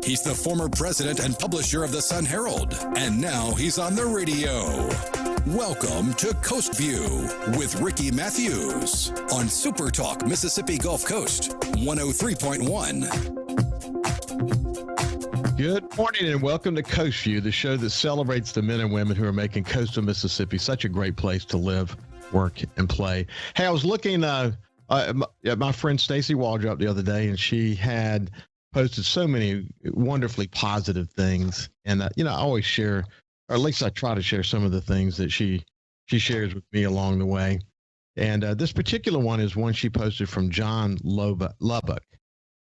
He's the former president and publisher of the Sun Herald, and now he's on the radio. Welcome to Coast View with Ricky Mathews on SuperTalk Mississippi Gulf Coast 103.1. Good morning and welcome to Coast View, the show that celebrates the men and women who are making coastal Mississippi such a great place to live, work, and play. Hey, I was looking at my friend Stacy Waldrop the other day, and she had posted so many wonderfully positive things. And, I always share, or at least I try to share some of the things that she shares with me along the way. And this particular one is one she posted from John Lubbock.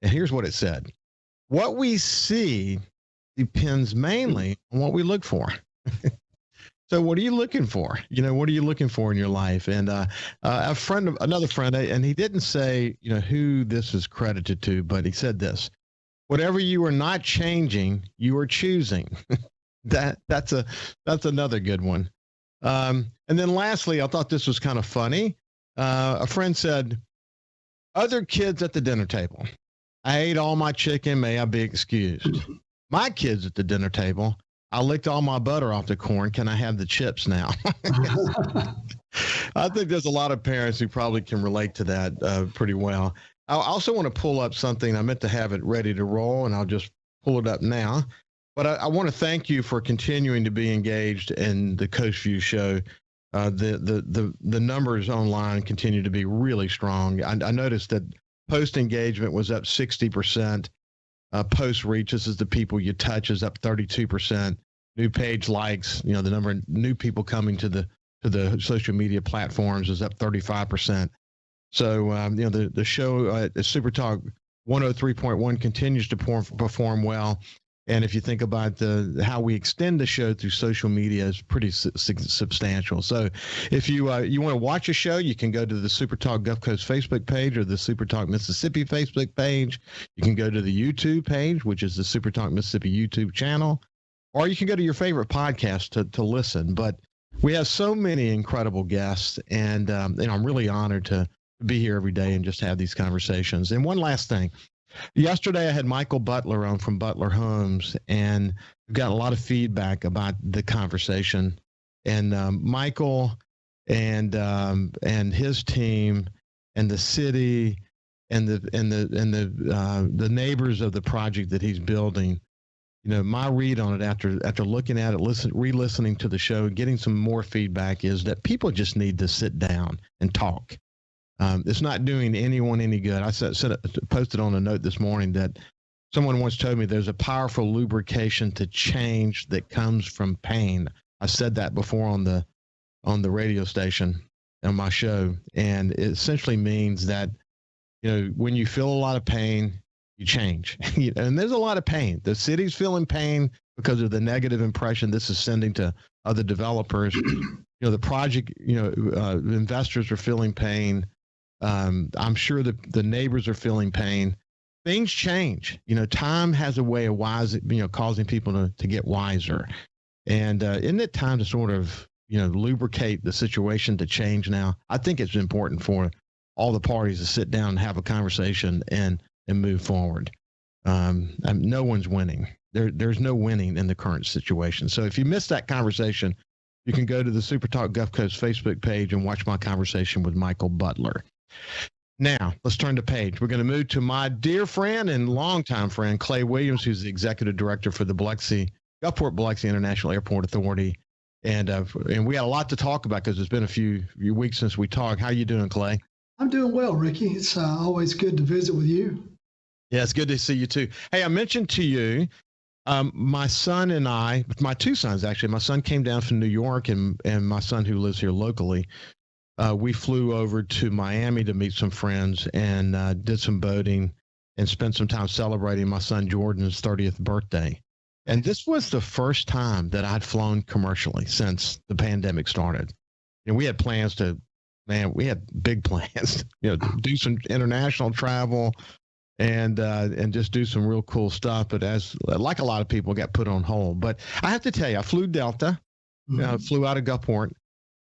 And here's what it said. What we see depends mainly on what we look for. So what are you looking for? What are you looking for in your life? And another friend, and he didn't say, who this is credited to, but he said this: whatever you are not changing, you are choosing. That's another good one. And then lastly, I thought this was kind of funny. A friend said, other kids at the dinner table. I ate all my chicken, may I be excused. My kids at the dinner table. I licked all my butter off the corn. Can I have the chips now? I think there's a lot of parents who probably can relate to that pretty well. I also want to pull up something. I meant to have it ready to roll, and I'll just pull it up now. But I want to thank you for continuing to be engaged in the Coast View show. The numbers online continue to be really strong. I noticed that post engagement was up 60%. Post reach, this is the people you touch, is up 32%. New page likes, the number of new people coming to the social media platforms is up 35%. So, the show at SuperTalk 103.1 continues to perform well. And if you think about how we extend the show through social media, is pretty substantial. So if you want to watch a show, you can go to the SuperTalk Gulf Coast Facebook page or the SuperTalk Mississippi Facebook page. You can go to the YouTube page, which is the SuperTalk Mississippi YouTube channel, or you can go to your favorite podcast to listen. But we have so many incredible guests, and I'm really honored to be here every day and just have these conversations. And one last thing. Yesterday, I had Michael Butler on from Butler Homes, and we got a lot of feedback about the conversation. And Michael and his team and the city and the neighbors of the project that he's building. My read on it after looking at it, re-listening to the show, getting some more feedback is that people just need to sit down and talk. It's not doing anyone any good. I posted on a note this morning that someone once told me there's a powerful lubrication to change that comes from pain. I said that before on the radio station on my show, and it essentially means that when you feel a lot of pain, you change. And there's a lot of pain. The city's feeling pain because of the negative impression this is sending to other developers. The project, investors are feeling pain. I'm sure the neighbors are feeling pain. Things change. Time has a way of causing people to get wiser. And isn't it time to sort of, lubricate the situation to change now? I think it's important for all the parties to sit down and have a conversation and move forward. No one's winning. There's no winning in the current situation. So if you missed that conversation, you can go to the SuperTalk Gulf Coast Facebook page and watch my conversation with Michael Butler. Now, let's turn the page. We're going to move to my dear friend and longtime friend, Clay Williams, who's the executive director for the Gulfport Biloxi International Airport Authority. And we had a lot to talk about because it's been a few weeks since we talked. How you doing, Clay? I'm doing well, Ricky. It's always good to visit with you. Yeah, it's good to see you too. Hey, I mentioned to you, my son and my two sons, actually, my son came down from New York and my son who lives here locally, we flew over to Miami to meet some friends and did some boating and spent some time celebrating my son Jordan's 30th birthday. And this was the first time that I'd flown commercially since the pandemic started. And we had plans we had big plans, to do some international travel and just do some real cool stuff. But like a lot of people, got put on hold. But I have to tell you, I flew Delta, flew out of Gulfport.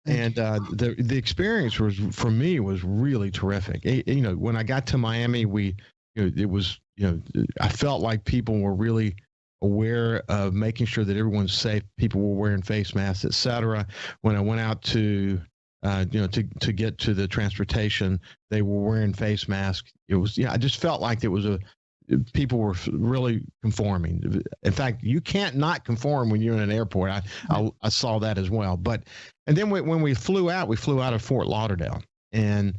And the experience for me was really terrific. When I got to Miami, it was I felt like people were really aware of making sure that everyone's safe. People were wearing face masks, et cetera. When I went out to get to the transportation, they were wearing face masks. It was, I just felt like people were really conforming. In fact, you can't not conform when you're in an airport. I saw that as well. And then when we flew out of Fort Lauderdale. And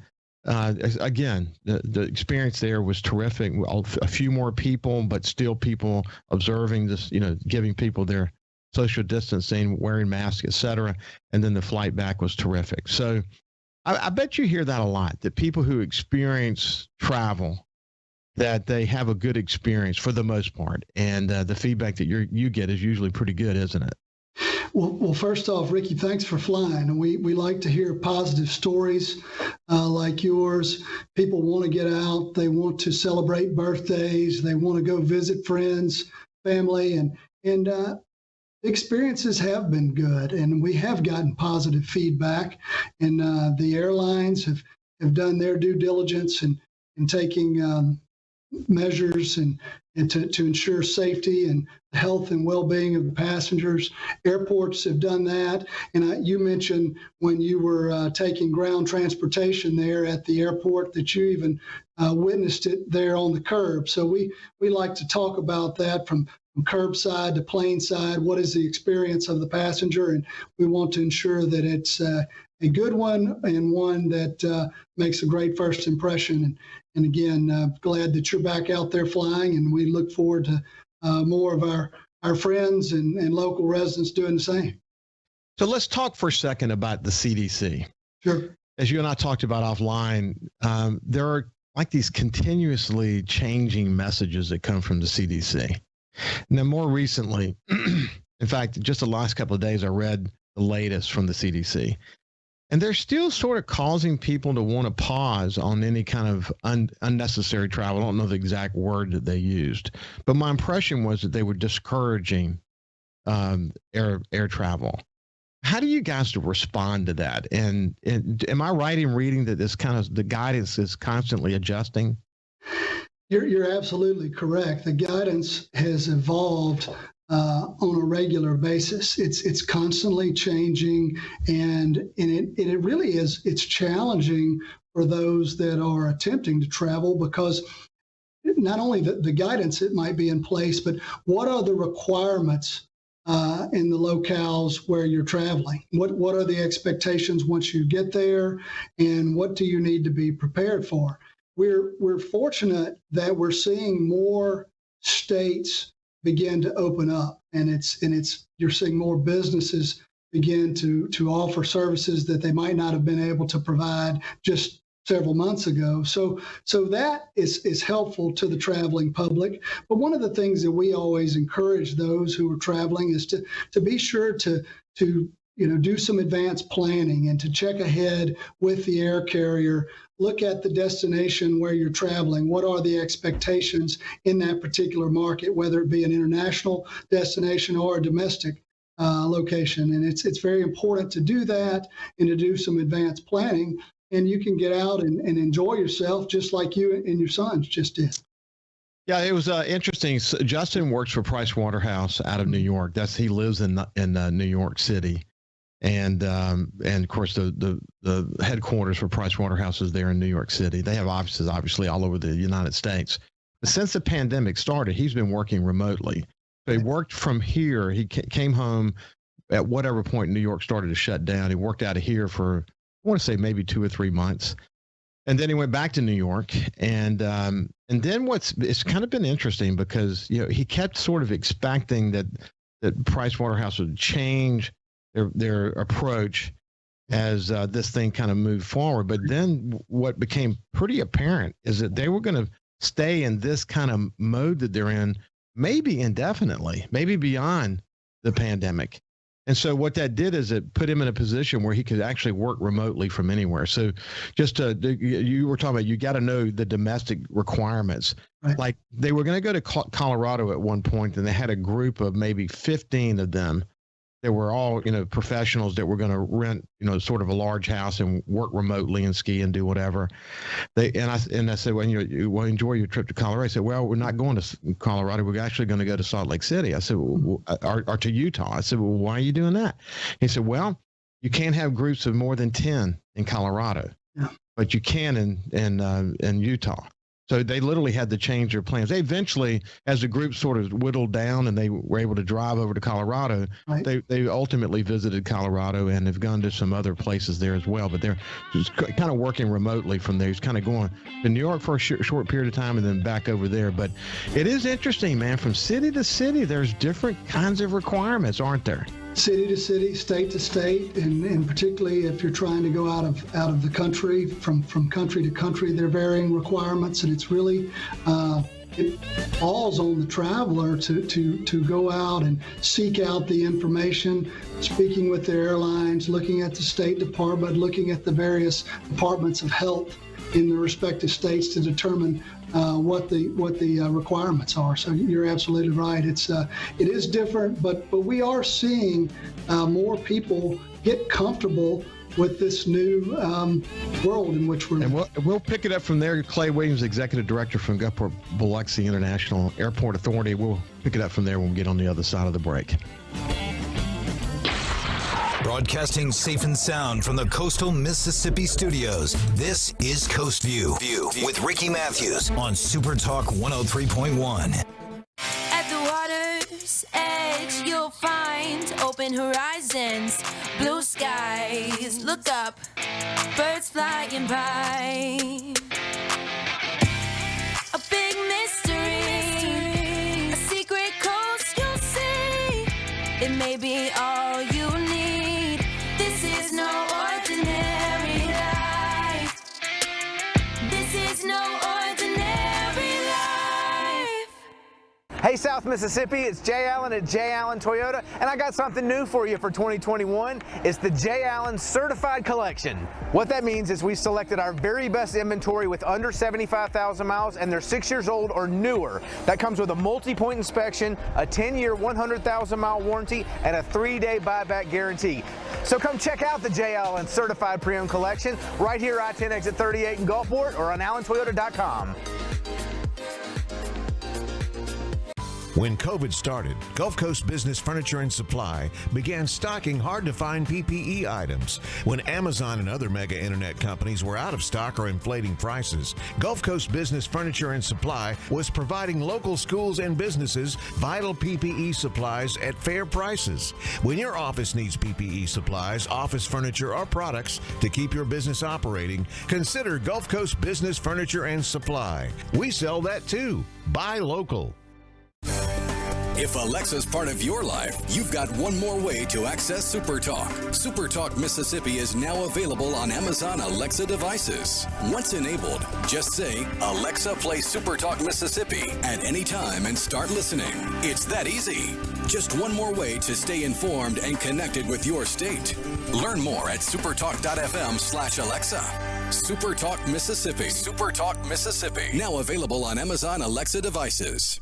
again, the experience there was terrific. A few more people, but still people observing this, giving people their social distancing, wearing masks, et cetera. And then the flight back was terrific. So I bet you hear that a lot, that people who experience travel, that they have a good experience for the most part. And the feedback that you get is usually pretty good, isn't it? Well, first off, Ricky, thanks for flying. And we like to hear positive stories like yours. People want to get out. They want to celebrate birthdays. They want to go visit friends, family, and experiences have been good. And we have gotten positive feedback. And the airlines have done their due diligence in taking measures and to ensure safety and the health and well-being of the passengers. Airports have done that. And you mentioned when you were taking ground transportation there at the airport that you even witnessed it there on the curb. So we like to talk about that from curbside to plane side. What is the experience of the passenger? And we want to ensure that it's a good one and one that makes a great first impression. And again, glad that you're back out there flying, and we look forward to more of our friends and local residents doing the same. So let's talk for a second about the CDC. Sure. As you and I talked about offline, there are like these continuously changing messages that come from the CDC. Now, more recently, in fact, just the last couple of days, I read the latest from the CDC. And they're still sort of causing people to want to pause on any kind of unnecessary travel. I don't know the exact word that they used, but my impression was that they were discouraging air travel. How do you guys respond to that? And am I right in reading that the guidance is constantly adjusting? You're absolutely correct. The guidance has evolved on a regular basis. It's constantly changing, and it really is. It's challenging for those that are attempting to travel, because not only the guidance that might be in place, but what are the requirements in the locales where you're traveling? What are the expectations once you get there, and what do you need to be prepared for? We're fortunate that we're seeing more states begin to open up, and you're seeing more businesses begin to offer services that they might not have been able to provide just several months ago. So that is helpful to the traveling public. But one of the things that we always encourage those who are traveling is to be sure to do some advanced planning and to check ahead with the air carrier. Look at the destination where you're traveling. What are the expectations in that particular market, whether it be an international destination or a domestic location? And it's very important to do that and to do some advanced planning. And you can get out and enjoy yourself just like you and your sons just did. Yeah, it was interesting. So Justin works for Price Waterhouse out of New York. He lives in New York City. And of course, the headquarters for Price Waterhouse is there in New York City. They have offices, obviously, all over the United States. But since the pandemic started, he's been working remotely. So he worked from here. He came home at whatever point New York started to shut down. He worked out of here for, I want to say, maybe 2 or 3 months. And then he went back to New York. And then it's kind of been interesting because, he kept sort of expecting that Price Waterhouse would change their approach as this thing kind of moved forward. But then what became pretty apparent is that they were going to stay in this kind of mode that they're in, maybe indefinitely, maybe beyond the pandemic. And so what that did is it put him in a position where he could actually work remotely from anywhere. So you were talking about, you got to know the domestic requirements. Right. Like they were going to go to Colorado at one point, and they had a group of maybe 15 of them They were all, professionals that were going to rent, sort of a large house and work remotely and ski and do whatever. I said, well, you enjoy your trip to Colorado. I said, well, we're not going to Colorado. We're actually going to go to Salt Lake City. I said, or to Utah. I said, well, why are you doing that? He said, well, you can't have groups of more than 10 in Colorado, but you can in Utah. So they literally had to change their plans. They eventually, as the group sort of whittled down and they were able to drive over to Colorado, they ultimately visited Colorado and have gone to some other places there as well. But they're just kind of working remotely from there. He's kind of going to New York for a short period of time and then back over there. But it is interesting, man. From city to city, there's different kinds of requirements, aren't there? City to city, state to state, and particularly if you're trying to go out of the country, from country to country, there are varying requirements, and it's really it falls on the traveler to go out and seek out the information, speaking with the airlines, looking at the State Department, looking at the various departments of health in the respective states to determine what the requirements are. So you're absolutely right. It is different, but we are seeing more people get comfortable with this new world in which we're in. And we'll pick it up from there. Clay Williams, Executive Director from Gulfport Biloxi International Airport Authority. We'll pick it up from there when we get on the other side of the break. Broadcasting safe and sound from the coastal Mississippi studios, this is Coast View with Ricky Mathews on SuperTalk 103.1. At the water's edge, you'll find open horizons, blue skies. Look up, birds flying by. A big mystery, a secret coast you'll see. It may be all you need. This is no ordinary life. This is no ordinary life. Hey South Mississippi, it's Jay Allen at Jay Allen Toyota, and I got something new for you for 2021. It's the Jay Allen Certified Collection. What that means is we selected our very best inventory with under 75,000 miles and they're 6 years old or newer. That comes with a multi-point inspection, a 10-year, 100,000-mile warranty, and a 3-day buyback guarantee. So come check out the Jay Allen Certified Pre-Owned Collection right here, I-10 exit 38 in Gulfport, or on allentoyota.com. When COVID started, Gulf Coast Business Furniture and Supply began stocking hard-to-find PPE items. When Amazon and other mega internet companies were out of stock or inflating prices, Gulf Coast Business Furniture and Supply was providing local schools and businesses vital PPE supplies at fair prices. When your office needs PPE supplies, office furniture, or products to keep your business operating, consider Gulf Coast Business Furniture and Supply. We sell that too. Buy local. If Alexa's part of your life, you've got one more way to access SuperTalk. SuperTalk Mississippi is now available on Amazon Alexa devices. Once enabled, just say, Alexa, play SuperTalk Mississippi at any time and start listening. It's that easy. Just one more way to stay informed and connected with your state. Learn more at supertalk.fm/Alexa. SuperTalk Mississippi. SuperTalk Mississippi. Now available on Amazon Alexa devices.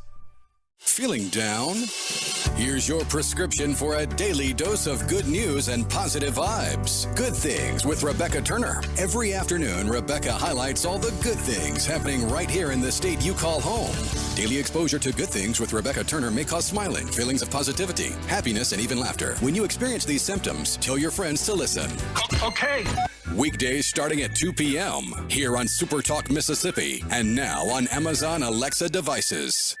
Feeling down? Here's your prescription for a daily dose of good news and positive vibes. Good Things with Rebecca Turner. Every afternoon, Rebecca highlights all the good things happening right here in the state you call home. Daily exposure to Good Things with Rebecca Turner may cause smiling, feelings of positivity, happiness, and even laughter. When you experience these symptoms, tell your friends to listen. Okay. Weekdays starting at 2 p.m. here on SuperTalk Mississippi and now on Amazon Alexa devices.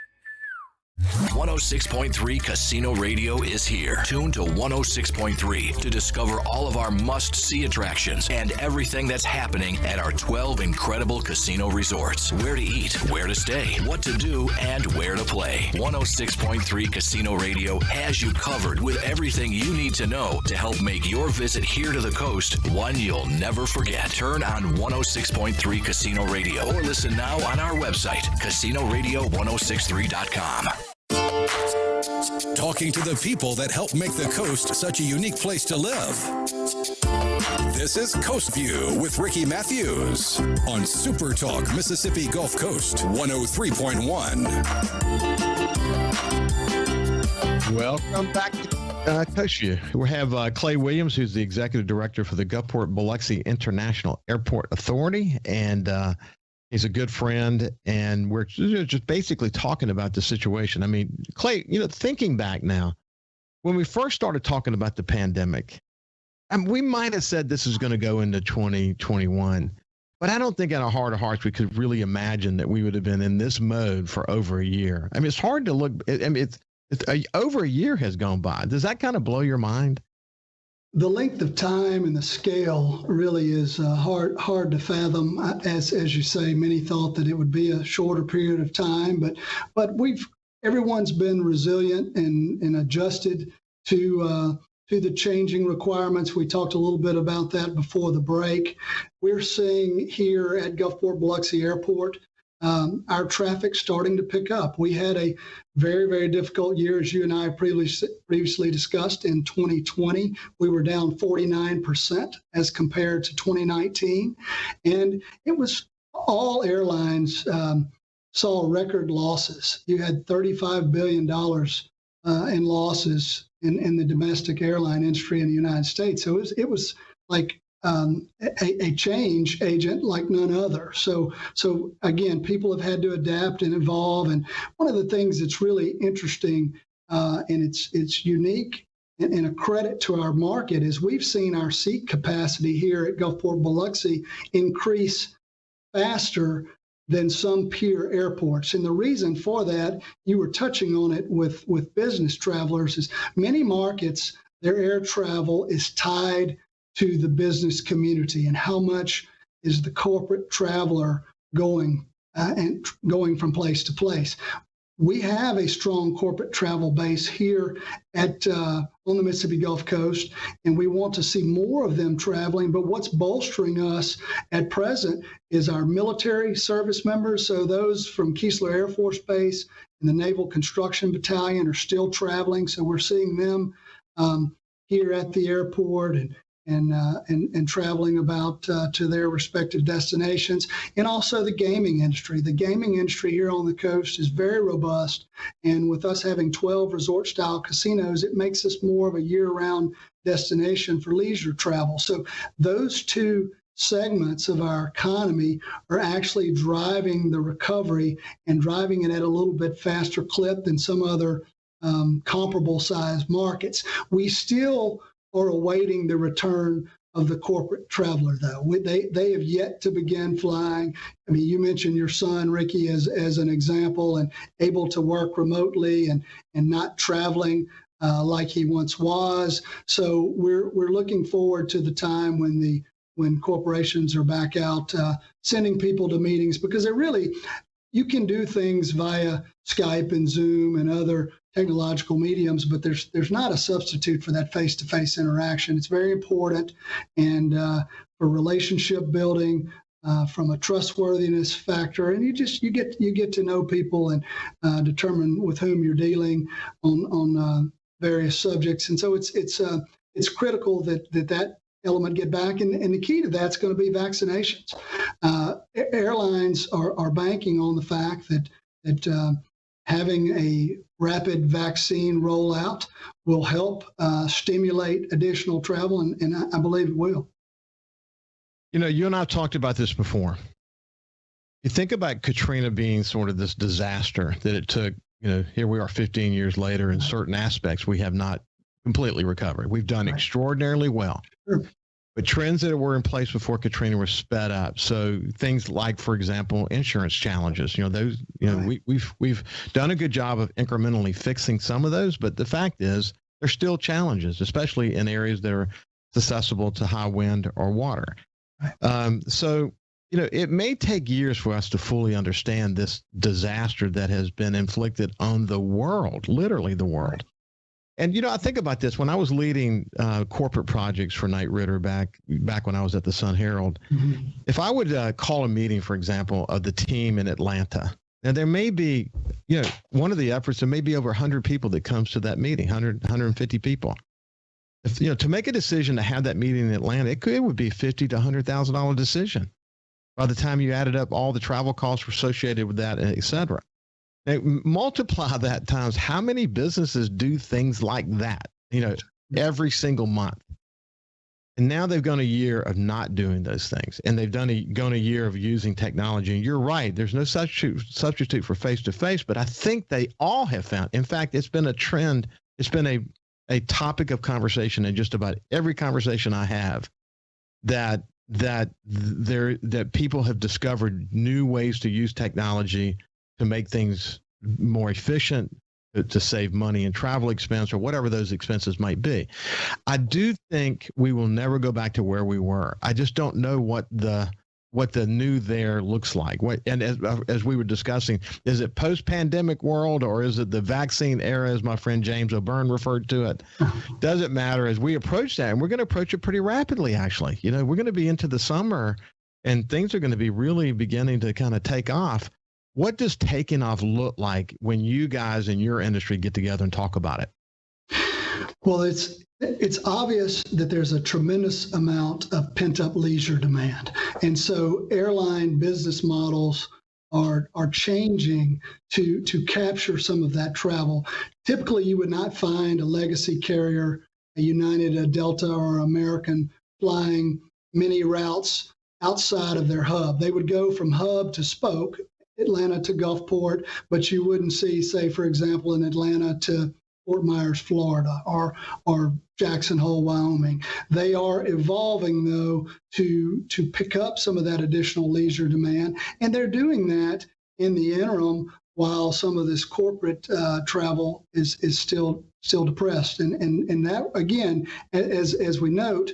106.3 Casino Radio is here. Tune to 106.3 to discover all of our must-see attractions and everything that's happening at our 12 incredible casino resorts. Where to eat, where to stay, what to do, and where to play. 106.3 Casino Radio has you covered with everything you need to know to help make your visit here to the coast one you'll never forget. Turn on 106.3 Casino Radio or listen now on our website, CasinoRadio1063.com. Talking to the people that help make the coast such a unique place to live. This is Coast View with Ricky Mathews on SuperTalk Mississippi Gulf Coast 103.1. Welcome back to Coach, we have Clay Williams, who's the executive director for the Gulfport Biloxi International Airport Authority, and he's a good friend, and we're just basically talking about the situation. I mean, Clay, thinking back now, when we first started talking about the pandemic, we might have said this is going to go into 2021, but I don't think in our heart of hearts we could really imagine that we would have been in this mode for over a year. I mean, it's hard to look. I mean, it's over a year has gone by. Does that kind of blow your mind? The length of time and the scale really is hard to fathom. As you say, many thought that it would be a shorter period of time, but everyone's been resilient and adjusted to the changing requirements. We talked a little bit about that before the break. We're seeing here at Gulfport Biloxi Airport our traffic starting to pick up. We had a very, very difficult year, as you and I previously discussed. In 2020, we were down 49% as compared to 2019. And it was all airlines saw record losses. You had $35 billion in losses in the domestic airline industry in the United States. So it was like a change agent like none other. So again, people have had to adapt and evolve. And one of the things that's really interesting and it's unique and a credit to our market is we've seen our seat capacity here at Gulfport Biloxi increase faster than some peer airports. And the reason for that, you were touching on it with business travelers, is many markets, their air travel is tied to the business community, and how much is the corporate traveler going from place to place. We have a strong corporate travel base here on the Mississippi Gulf Coast, and we want to see more of them traveling. But what's bolstering us at present is our military service members. So those from Keesler Air Force Base and the Naval Construction Battalion are still traveling. So we're seeing them here at the airport and traveling about to their respective destinations. And also the gaming industry. The gaming industry here on the coast is very robust. And with us having 12 resort-style casinos, it makes us more of a year-round destination for leisure travel. So those two segments of our economy are actually driving the recovery and driving it at a little bit faster clip than some other comparable size markets. We still are awaiting the return of the corporate traveler, though. They have yet to begin flying. I mean, you mentioned your son, Ricky, as an example, and able to work remotely and not traveling like he once was. So we're looking forward to the time when corporations are back out sending people to meetings, because you can do things via Skype and Zoom and other technological mediums, but there's not a substitute for that face-to-face interaction. It's very important, and for relationship building, from a trustworthiness factor, and you get to know people and determine with whom you're dealing on various subjects. And so it's critical that element get back, and the key to that's going to be vaccinations. Airlines are banking on the fact that having a rapid vaccine rollout will help stimulate additional travel, and I believe it will. You and I have talked about this before. You think about Katrina being sort of this disaster that it took, here we are 15 years later, in certain aspects, we have not completely recovered. We've done extraordinarily well. Sure. But trends that were in place before Katrina were sped up. So things like, for example, insurance challenges, we've done a good job of incrementally fixing some of those, but the fact is there's still challenges, especially in areas that are susceptible to high wind or water. So it may take years for us to fully understand this disaster that has been inflicted on the world, literally the world. And, I think about this when I was leading corporate projects for Knight Ridder back when I was at the Sun Herald. Mm-hmm. If I would call a meeting, for example, of the team in Atlanta, now there may be, one of the efforts, there may be over 100 people that comes to that meeting, 150 people. If, to make a decision to have that meeting in Atlanta, it would be $50,000 to $100,000 decision by the time you added up all the travel costs associated with that, et cetera. Now, multiply that times how many businesses do things like that every single month. And now they've gone a year of not doing those things, and they've gone a year of using technology. And you're right, there's no substitute for face-to-face, but I think they all have found, in fact, it's been a trend. It's been a topic of conversation in just about every conversation I have, that people have discovered new ways to use technology to make things more efficient, to save money in travel expense or whatever those expenses might be. I do think we will never go back to where we were. I just don't know what the new there looks like. And as we were discussing, is it post-pandemic world, or is it the vaccine era, as my friend James O'Byrne referred to it? Doesn't matter. As we approach that, and we're going to approach it pretty rapidly, actually. We're going to be into the summer, and things are going to be really beginning to kind of take off. What does taking off look like when you guys in your industry get together and talk about it? Well, it's obvious that there's a tremendous amount of pent-up leisure demand. And so airline business models are changing to capture some of that travel. Typically, you would not find a legacy carrier, a United, a Delta, or American flying many routes outside of their hub. They would go from hub to spoke, Atlanta to Gulfport, but you wouldn't see, say, for example, in Atlanta to Fort Myers, Florida, or Jackson Hole, Wyoming. They are evolving, though, to pick up some of that additional leisure demand, and they're doing that in the interim while some of this corporate travel is still depressed. And that, again, as we note,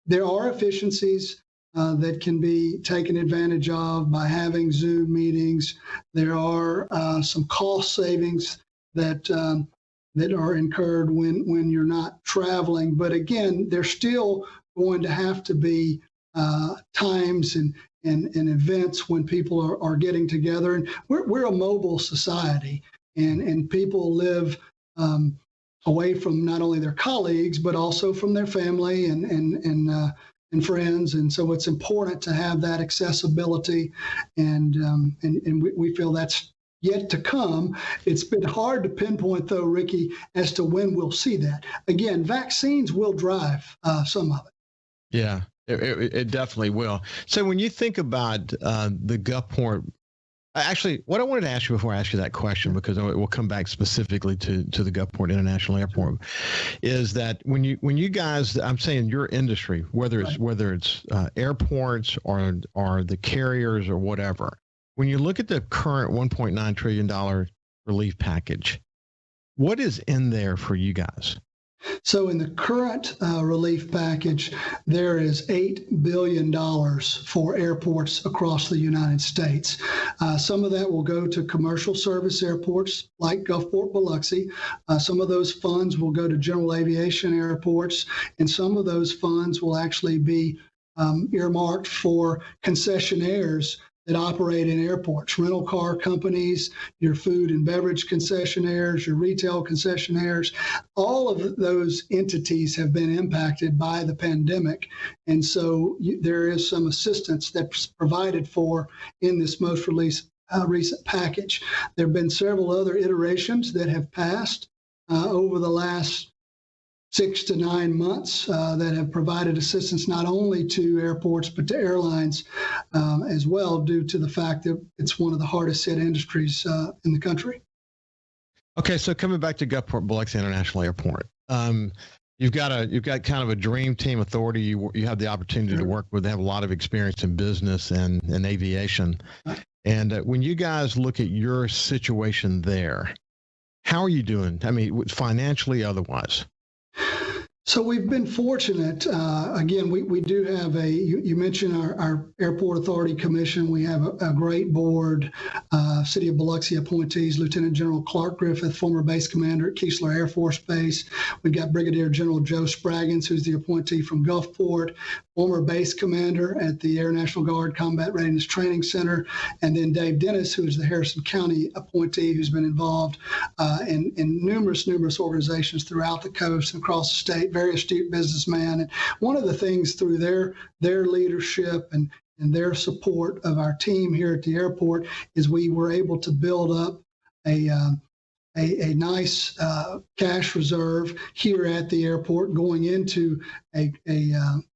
there are efficiencies that can be taken advantage of by having Zoom meetings. There are some cost savings that are incurred when you're not traveling. But again, there's still going to have to be times and events when people are getting together. And we're a mobile society, and people live away from not only their colleagues, but also from their family and friends. And so it's important to have that accessibility, and we feel that's yet to come. It's been hard to pinpoint, though, Ricky, as to when we'll see that. Again, vaccines will drive some of it. Yeah, it definitely will. So when you think about the Gulfport, actually, what I wanted to ask you before I ask you that question, because we'll come back specifically to the Gulfport International Airport, is that when you guys, I'm saying your industry, whether it's airports or the carriers or whatever, when you look at the current $1.9 trillion relief package, what is in there for you guys? So in the current relief package, there is $8 billion for airports across the United States. Some of that will go to commercial service airports like Gulfport, Biloxi. Some of those funds will go to general aviation airports, and some of those funds will actually be earmarked for concessionaires that operate in airports, rental car companies, your food and beverage concessionaires, your retail concessionaires. All of those entities have been impacted by the pandemic. And so there is some assistance that's provided for in this most recent package. There have been several other iterations that have passed over the last 6 to 9 months that have provided assistance not only to airports but to airlines as well, due to the fact that it's one of the hardest hit industries in the country. Okay, so coming back to Gulfport Biloxi International Airport, you've got kind of a dream team authority. You have the opportunity to work with. They have a lot of experience in business and aviation. And when you guys look at your situation there, how are you doing? I mean, financially, otherwise. So we've been fortunate. Again, we do have you mentioned our Airport Authority Commission. We have a great board, City of Biloxi appointees, Lieutenant General Clark Griffith, former base commander at Keesler Air Force Base. We've got Brigadier General Joe Spraggins, who's the appointee from Gulfport, former base commander at the Air National Guard Combat Readiness Training Center, and then Dave Dennis, who is the Harrison County appointee, who's been involved in numerous organizations throughout the coast and across the state, very astute businessman. And one of the things through their leadership and their support of our team here at the airport is we were able to build up a a nice cash reserve here at the airport going into a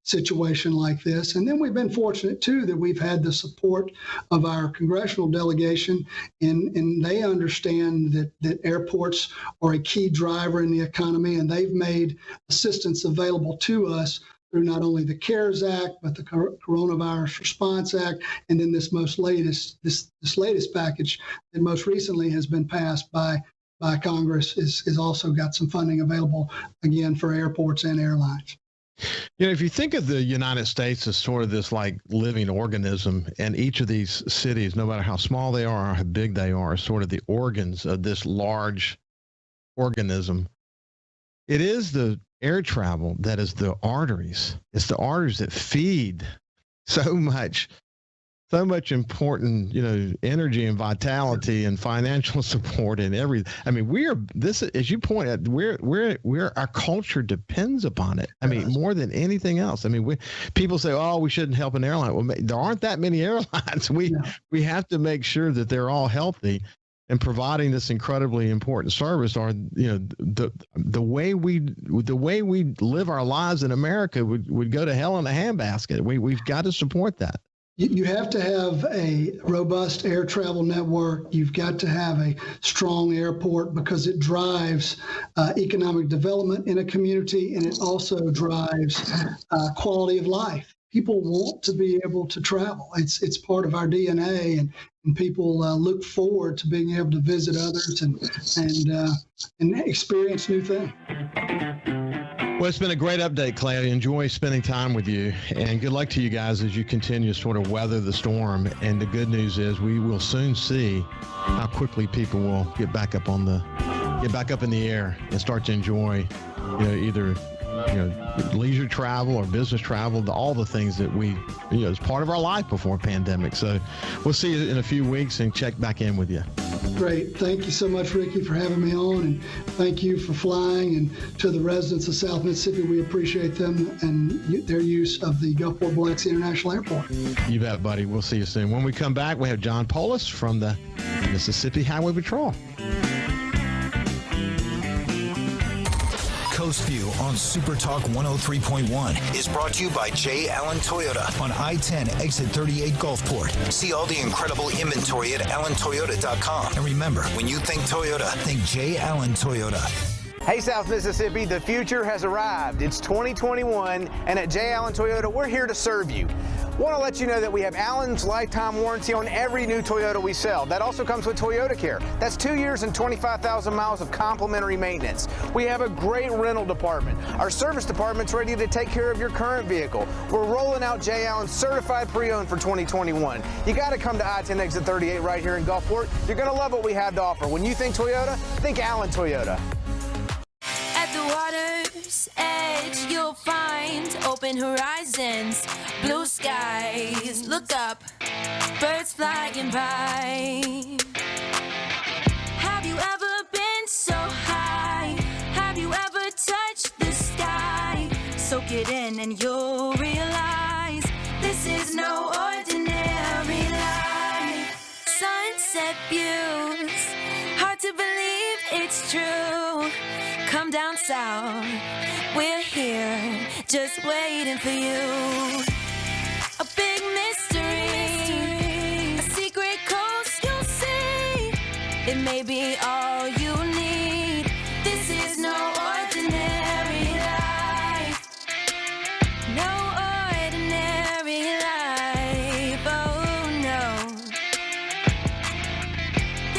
situation like this. And then we've been fortunate, too, that we've had the support of our congressional delegation, and they understand that airports are a key driver in the economy, and they've made assistance available to us through not only the CARES Act, but the Coronavirus Response Act, and then this latest package that most recently has been passed by Congress is also got some funding available, again, for airports and airlines. You know, if you think of the United States as sort of this like living organism, and each of these cities, no matter how small they are or how big they are sort of the organs of this large organism, it is the air travel that is the arteries. It's the arteries that feed so much important, energy and vitality and financial support and everything. I mean, as you point out, our culture depends upon it. I mean, more than anything else. I mean, people say, oh, we shouldn't help an airline. Well, there aren't that many airlines. We have to make sure that they're all healthy, and providing this incredibly important service. Are the way we live our lives in America would go to hell in a handbasket. We've got to support that. You have to have a robust air travel network. You've got to have a strong airport because it drives economic development in a community, and it also drives quality of life. People want to be able to travel. It's part of our DNA, and people look forward to being able to visit others and experience new things. Well, it's been a great update, Clay. I enjoy spending time with you, and good luck to you guys as you continue to sort of weather the storm. And the good news is we will soon see how quickly people will get back up in the air and start to enjoy, either leisure travel or business travel, all the things that we, as part of our life before pandemic. So we'll see you in a few weeks and check back in with you. Great. Thank you so much, Ricky, for having me on, and thank you for flying. And to the residents of South Mississippi, we appreciate them and their use of the Gulfport Biloxi International Airport. You bet, buddy. We'll see you soon. When we come back, we have John Poulos from the Mississippi Highway Patrol. Coast View on SuperTalk 103.1 is brought to you by J. Allen Toyota on I-10 exit 38 Gulfport. See all the incredible inventory at allentoyota.com. And remember, when you think Toyota, think J. Allen Toyota. Hey, South Mississippi, the future has arrived. It's 2021, and at J. Allen Toyota, we're here to serve you. Want to let you know that we have Allen's lifetime warranty on every new Toyota we sell. That also comes with Toyota Care. That's 2 years and 25,000 miles of complimentary maintenance. We have a great rental department. Our service department's ready to take care of your current vehicle. We're rolling out J. Allen certified pre-owned for 2021. You got to come to I-10 exit 38 right here in Gulfport. You're going to love what we have to offer. When you think Toyota, think Allen Toyota. At the water's edge, you'll find open horizons, blue skies. Look up, birds flying by. Have you ever been so high? Have you ever touched the sky? Soak it in and you'll realize this is no ordinary life. Sunset views, hard to believe it's true. Come down south, we're here, just waiting for you. A big mystery, a secret coast you'll see. It may be all you need. This is no ordinary life. No ordinary life, oh no.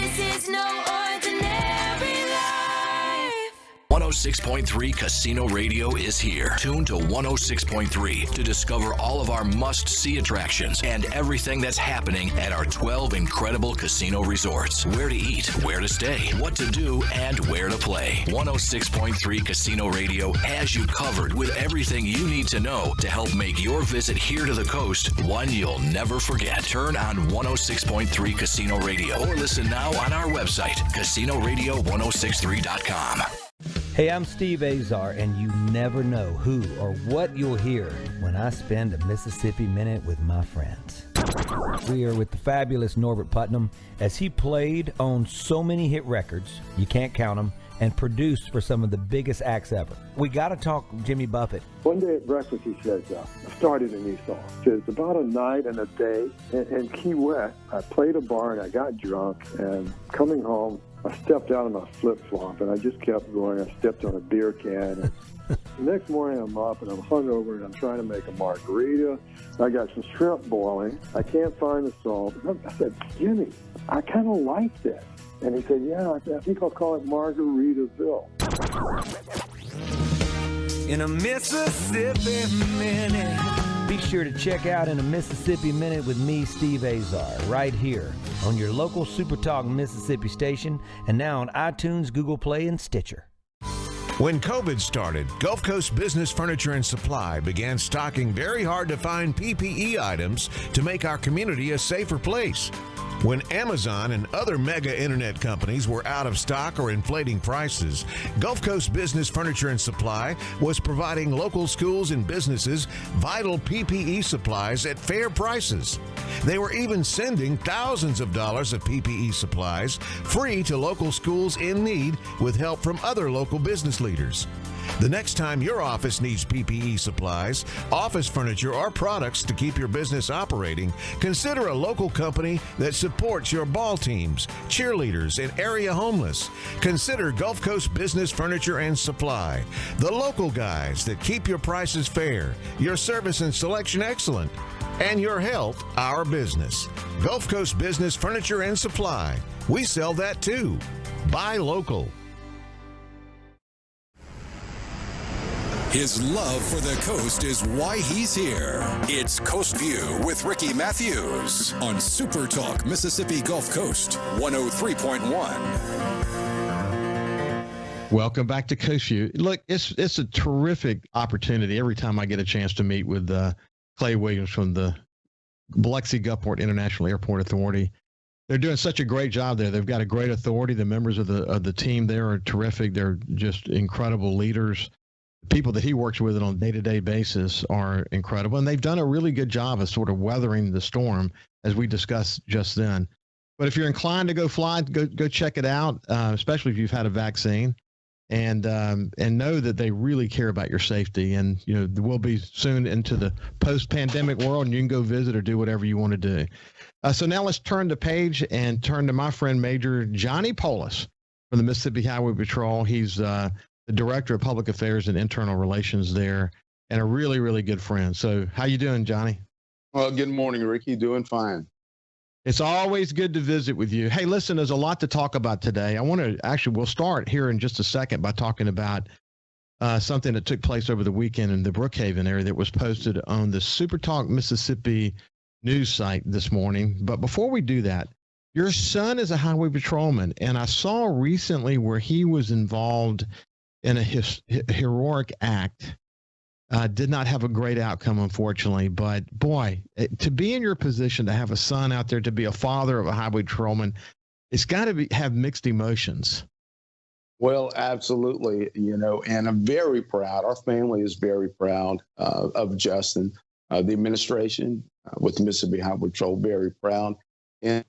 This is no ordinary life. 106.3 Casino Radio is here. Tune to 106.3 to discover all of our must-see attractions and everything that's happening at our 12 incredible casino resorts. Where to eat, where to stay, what to do, and where to play. 106.3 Casino Radio has you covered with everything you need to know to help make your visit here to the coast one you'll never forget. Turn on 106.3 Casino Radio or listen now on our website, CasinoRadio1063.com. Hey, I'm Steve Azar, and you never know who or what you'll hear when I spend a Mississippi Minute with my friends. We are with the fabulous Norbert Putnam as he played on so many hit records, you can't count them, and produced for some of the biggest acts ever. We got to talk Jimmy Buffett. One day at breakfast, he says, I started a new song. He says, about a night and a day in Key West, I played a bar and I got drunk, and coming home, I stepped out of my flip-flop, and I just kept going. I stepped on a beer can. And the next morning, I'm up, and I'm hungover, and I'm trying to make a margarita. I got some shrimp boiling. I can't find the salt. I said, Jimmy, I kind of like that. And he said, yeah, I think I'll call it Margaritaville. In a Mississippi Minute. Be sure to check out In a Mississippi Minute with me, Steve Azar, right here on your local SuperTalk Mississippi station, and now on iTunes, Google Play, and Stitcher. When COVID started, Gulf Coast Business Furniture and Supply began stocking very hard-to-find PPE items to make our community a safer place. When Amazon and other mega internet companies were out of stock or inflating prices, Gulf Coast Business Furniture and Supply was providing local schools and businesses vital PPE supplies at fair prices. They were even sending thousands of dollars of PPE supplies free to local schools in need with help from other local business leaders. The next time your office needs PPE supplies, office furniture, or products to keep your business operating, consider a local company that supports your ball teams, cheerleaders, and area homeless. Consider Gulf Coast Business Furniture and Supply, the local guys that keep your prices fair, your service and selection excellent, and your health our business. Gulf Coast Business Furniture and Supply. We sell that too. Buy local. His love for the coast is why he's here. It's Coast View with Ricky Mathews on SuperTalk Mississippi Gulf Coast 103.1. Welcome back to Coast View. Look, it's a terrific opportunity every time I get a chance to meet with Clay Williams from the Biloxi Gulfport International Airport Authority. They're doing such a great job there. They've got a great authority. The members of the team there are terrific. They're just incredible leaders. People that he works with on a day-to-day basis are incredible, and they've done a really good job of sort of weathering the storm, as we discussed just then. But if you're inclined to go fly, go check it out, especially if you've had a vaccine, and know that they really care about your safety. And we'll be soon into the post-pandemic world, and you can go visit or do whatever you want to do. So now let's turn the page and turn to my friend Major Johnny Poulos from the Mississippi Highway Patrol. He's the Director of Public Affairs and Internal Relations there, and a really, really good friend. So how you doing, Johnny? Well, good morning, Ricky. Doing fine. It's always good to visit with you. Hey, listen, there's a lot to talk about today. We'll start here in just a second by talking about something that took place over the weekend in the Brookhaven area that was posted on the SuperTalk Mississippi news site this morning. But before we do that, your son is a highway patrolman, and I saw recently where he was involved in a heroic act. Did not have a great outcome, unfortunately. But boy, to be in your position, to have a son out there, to be a father of a highway patrolman, it's got to have mixed emotions. Well, absolutely. And I'm very proud. Our family is very proud of Justin. The administration with the Mississippi Highway Patrol, very proud. And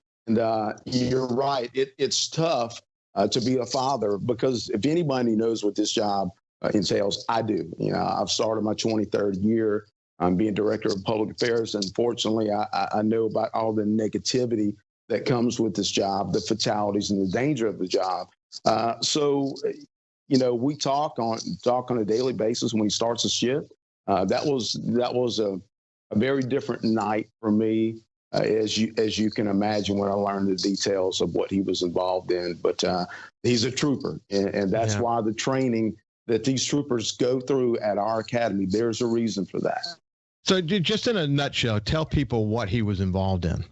you're right. It's tough to be a father, because if anybody knows what this job entails, I do. I've started my 23rd year. I'm being Director of Public Affairs. Unfortunately, I know about all the negativity that comes with this job, the fatalities and the danger of the job. So we talk on a daily basis when he starts a shift. That was a very different night for me. As you can imagine, when I learned the details of what he was involved in. But he's a trooper, and that's why the training that these troopers go through at our academy, there's a reason for that. So just in a nutshell, tell people what he was involved in.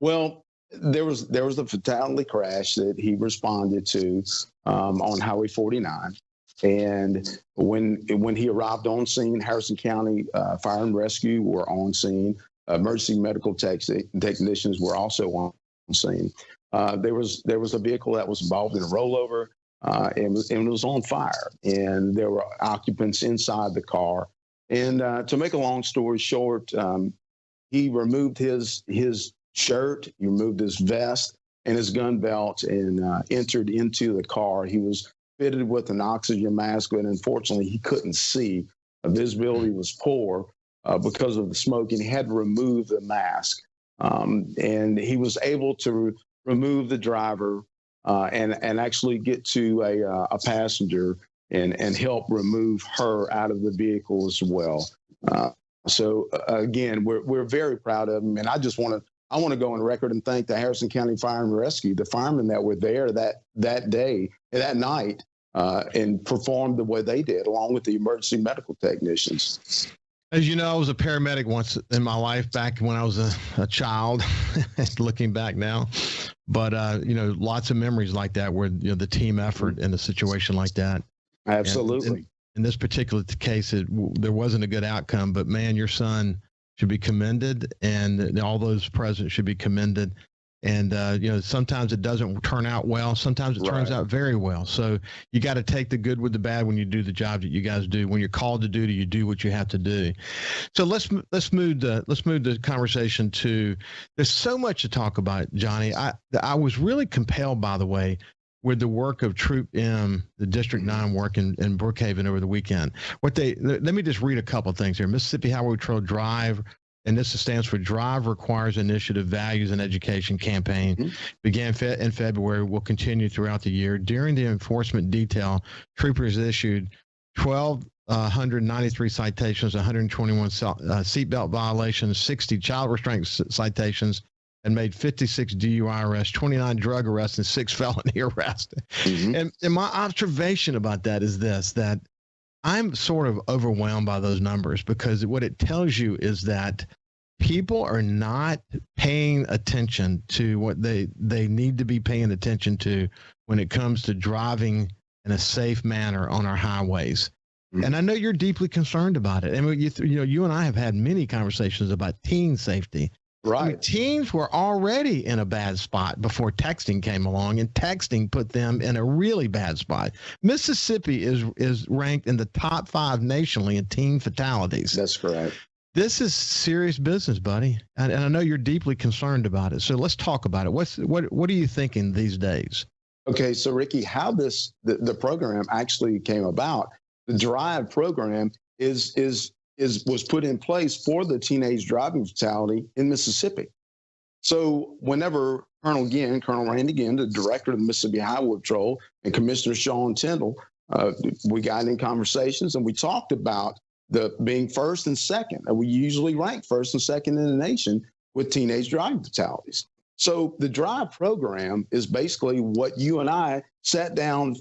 Well, there was a fatality crash that he responded to on Highway 49. And when he arrived on scene, Harrison County Fire and Rescue were on scene. Emergency medical technicians were also on scene. There was a vehicle that was involved in a rollover, and it was on fire. And there were occupants inside the car. And to make a long story short, he removed his shirt, he removed his vest and his gun belt, and entered into the car. He was fitted with an oxygen mask, but unfortunately he couldn't see. Visibility was poor because of the smoke, and he had to remove the mask. And he was able to remove the driver and actually get to a passenger and help remove her out of the vehicle as well. So again, we're very proud of him, and I want to go on record and thank the Harrison County Fire and Rescue, the firemen that were there that day, that night, and performed the way they did, along with the emergency medical technicians. As you know, I was a paramedic once in my life back when I was a child, looking back now. But, lots of memories like that where, the team effort in a situation like that. Absolutely. In this particular case, there wasn't a good outcome, but man, your son should be commended, and all those present should be commended. And, sometimes it doesn't turn out well. Sometimes it turns out very well. So you got to take the good with the bad when you do the job that you guys do. When you're called to duty, you do what you have to do. So let's move the conversation to, there's so much to talk about, Johnny. I was really compelled, by the way, with the work of Troop M, the District 9 work in Brookhaven over the weekend. Let me just read a couple of things here. Mississippi Highway Patrol Drive, and this stands for Drive Requires Initiative Values and Education Campaign, began in February, will continue throughout the year. During the enforcement detail, troopers issued 1,293 citations, 121 seatbelt violations, 60 child restraint citations, and made 56 DUI arrests, 29 drug arrests, and 6 felony arrests. And my observation about that is this, that I'm sort of overwhelmed by those numbers, because what it tells you is that people are not paying attention to what they need to be paying attention to when it comes to driving in a safe manner on our highways. And I know you're deeply concerned about it. I mean, you and I have had many conversations about teen safety. Right. I mean, teens were already in a bad spot before texting came along, and texting put them in a really bad spot. Mississippi is ranked in the top 5 nationally in teen fatalities. That's correct. This is serious business, buddy. And I know you're deeply concerned about it. So let's talk about it. What are you thinking these days? Okay, so Ricky, how the program actually came about, the DRIVE program was put in place for the teenage driving fatality in Mississippi. So whenever Colonel Randy Ginn, the director of the Mississippi Highway Patrol, and Commissioner Sean Tyndall, we got in conversations and we talked about being first and second. And we usually rank first and second in the nation with teenage driving fatalities. So the DRIVE program is basically what you and I sat down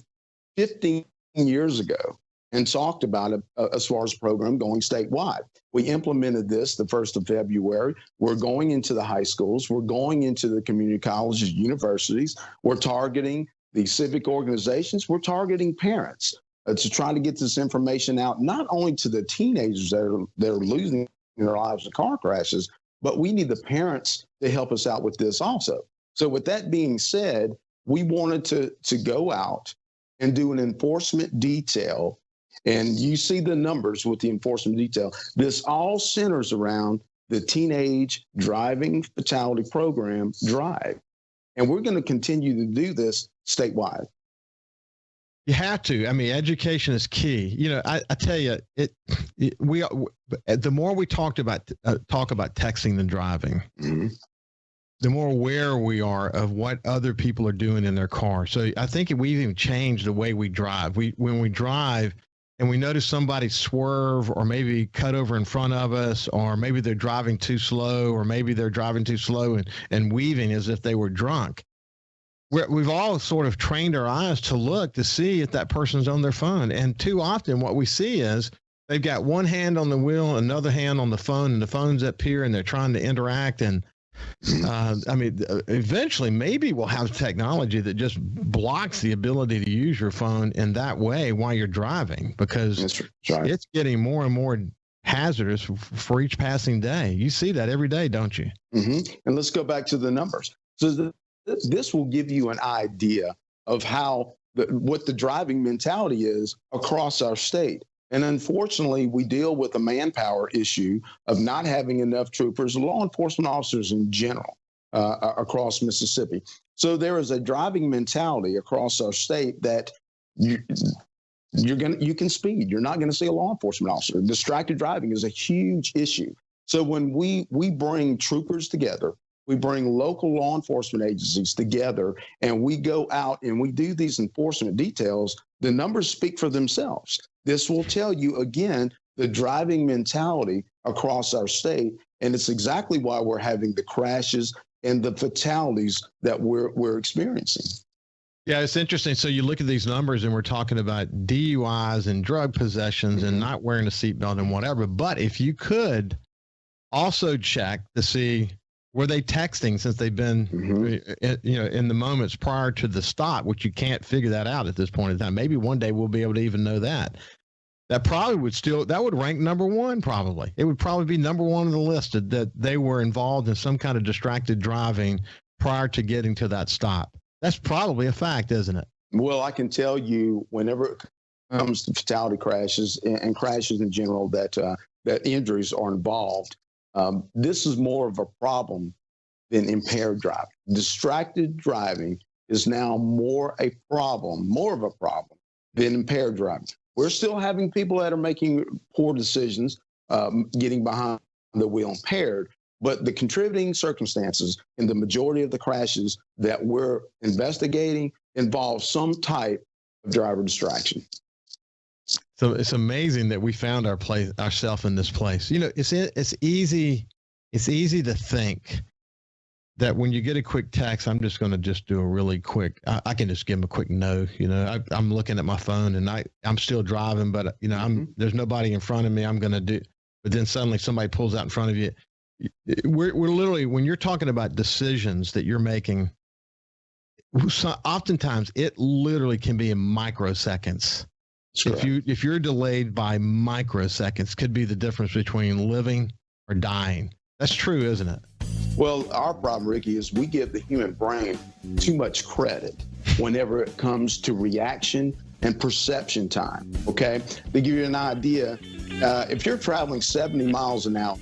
15 years ago and talked about it as far as the program going statewide. We implemented this the 1st of February. We're going into the high schools. We're going into the community colleges, universities. We're targeting the civic organizations. We're targeting parents to try to get this information out, not only to the teenagers that are losing their lives in car crashes, but we need the parents to help us out with this also. So with that being said, we wanted to go out and do an enforcement detail. And you see the numbers with the enforcement detail. This all centers around the teenage driving fatality program, DRIVE. And we're going to continue to do this statewide. You have to. I mean, education is key. I tell you, the more we talk about texting than driving, the more aware we are of what other people are doing in their car. So I think we've even changed the way we drive. When we drive and we notice somebody swerve or maybe cut over in front of us, or maybe they're driving too slow, or maybe they're driving too slow and weaving as if they were drunk. We've all sort of trained our eyes to look to see if that person's on their phone. And too often what we see is they've got one hand on the wheel, another hand on the phone, and the phone's up here and they're trying to interact. And eventually maybe we'll have technology that just blocks the ability to use your phone in that way while you're driving, because it's getting more and more hazardous for each passing day. You see that every day, don't you? And let's go back to the numbers. So this will give you an idea of how what the driving mentality is across our state. And unfortunately, we deal with a manpower issue of not having enough troopers, law enforcement officers in general, across Mississippi. So there is a driving mentality across our state that you can speed. You're not going to see a law enforcement officer. Distracted driving is a huge issue. So when we bring troopers together, we bring local law enforcement agencies together, and we go out and we do these enforcement details, the numbers speak for themselves. This will tell you, again, the driving mentality across our state, and it's exactly why we're having the crashes and the fatalities that we're experiencing. Yeah, it's interesting. So you look at these numbers and we're talking about DUIs and drug possessions and not wearing a seatbelt and whatever. But if you could also check to see, were they texting since they've been, in the moments prior to the stop, which you can't figure that out at this point in time. Maybe one day we'll be able to even know that. That probably would rank number one, probably. It would probably be number one on the list that they were involved in some kind of distracted driving prior to getting to that stop. That's probably a fact, isn't it? Well, I can tell you whenever it comes to fatality crashes and crashes in general, that injuries are involved. This is more of a problem than impaired driving. Distracted driving is now more of a problem than impaired driving. We're still having people that are making poor decisions, getting behind the wheel impaired, but the contributing circumstances in the majority of the crashes that we're investigating involve some type of driver distraction. So it's amazing that we found ourselves in this place. It's easy to think that when you get a quick text, I'm just going to do a really quick, I can just give them a quick no. I'm looking at my phone and I'm still driving, but there's nobody in front of me. I'm going to do, but then suddenly somebody pulls out in front of you. We're literally, when you're talking about decisions that you're making, oftentimes it literally can be in microseconds. If you're delayed by microseconds, could be the difference between living or dying. That's true, isn't it? Well, our problem, Ricky, is we give the human brain too much credit whenever it comes to reaction and perception time, okay? To give you an idea, if you're traveling 70 miles an hour,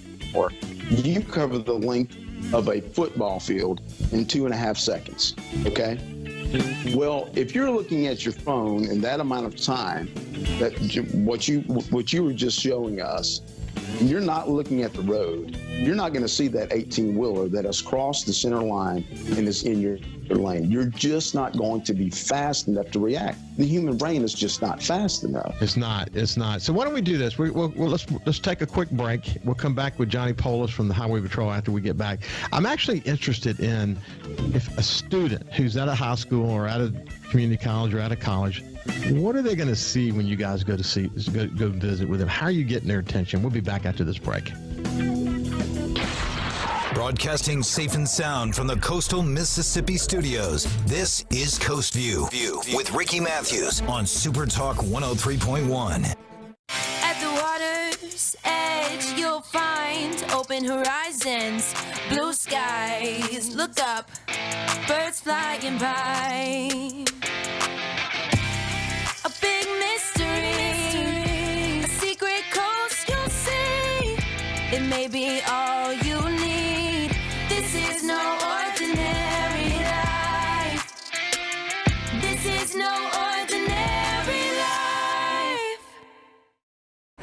you cover the length of a football field in 2.5 seconds, okay? Well, if you're looking at your phone in that amount of time, that what you were just showing us, you're not looking at the road. You're not going to see that 18-wheeler that has crossed the center line and is in your lane. You're just not going to be fast enough to react. The human brain is just not fast enough. It's not. So why don't we do this? Let's take a quick break. We'll come back with Johnny Poulos from the Highway Patrol after we get back. I'm actually interested in if a student who's at a high school or at a community college or at a college, what are they going to see when you guys go visit with them? How are you getting their attention? We'll be back after this break. Broadcasting safe and sound from the coastal Mississippi studios, this is Coast View with Ricky Mathews on SuperTalk 103.1. At the water's edge, you'll find open horizons, blue skies. Look up, birds flying by. A big mystery, a secret coast you'll see. It may be all you need. This is no ordinary life. This is no ordinary life.